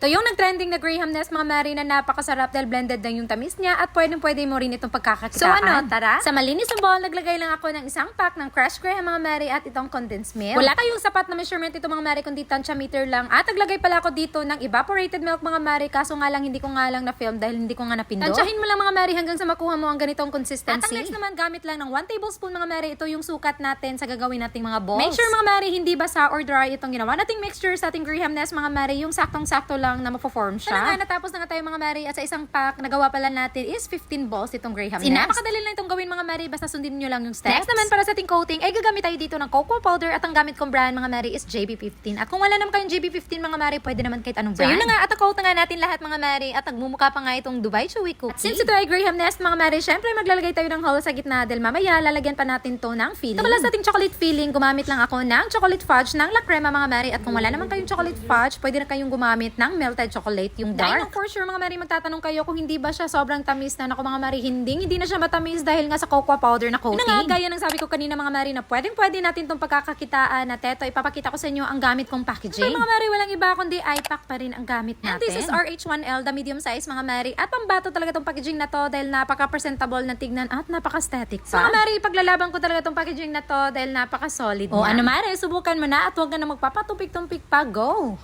Ito yung nag-trending na Graham Nest mga Mary na napakasarap dahil blended na yung tamis niya at pwede mo rin itong pagkakakitaan. So ano, tara? Sa malinis na bowl, naglagay lang ako ng isang pack ng crushed Graham mga Mary at itong condensed milk. Wala kayong sapat na measurement ito mga Mary kundi tansya meter lang. At naglagay pala ako dito ng evaporated milk mga Mary kaso nga lang hindi ko nga lang na-film dahil hindi ko nga napindot. Tansyahin mo lang mga Mary hanggang sa makuha mo ang ganitong consistency. At ang next naman gamit lang ng 1 tablespoon mga Mary, ito yung sukat natin sa gagawin nating mga balls. Make sure mga Mary hindi basa or dry itong ginawa nating mixture sa ating Graham Nest mga Mary, yung saktong-sakto lang na mapo-form siya. Sana nga natapos na nga tayo mga Mary at sa isang pack nagawa pala natin is 15 balls itong Graham Nest. Napakadali lang itong gawin mga Mary basta sundin niyo lang yung steps. Next naman para sa ating coating ay gagamit tayo dito ng cocoa powder at ang gamit kong brand mga Mary is JB15. At kung wala naman kayong JB15 mga Mary, pwede naman kahit anong brand. So yun na nga at coat na nga natin lahat mga Mary at nagmumukha pa nga itong Dubai Chewy Cookie. At since ito ay Graham Nest mga Mary, syempre maglalagay tayo ng hole sa gitna dahil mamaya lalagyan pa natin to ng filling. Ito pala sa ating chocolate filling, gumamit lang ako ng chocolate fudge ng La Crema mga Mary at kung wala naman kayong chocolate fudge, pwede na kayong gumamit ng melted chocolate, yung dark. Dahil for sure mga Mary, magtatanong kayo kung hindi ba siya sobrang tamis na. Naku mga Mary, hindi na siya matamis dahil nga sa cocoa powder na coating. Yun nga, gaya ng sabi ko kanina mga Mary na pwede natin itong pagkakakitaan at eto, ipapakita ko sa inyo ang gamit kong packaging. Pero mga Mary, walang iba kundi iPack pa rin ang gamit natin. And this is RH1L, the medium size mga Mary. At pambato talaga itong packaging na to dahil napaka-presentable na tignan at napaka-aesthetic pa. So mga Mary, paglalaban ko talaga itong packaging na to dahil napaka-solid na. O ano Mary, subukan mo na at huwag ka na magpapatupik-tumpik pa. Go!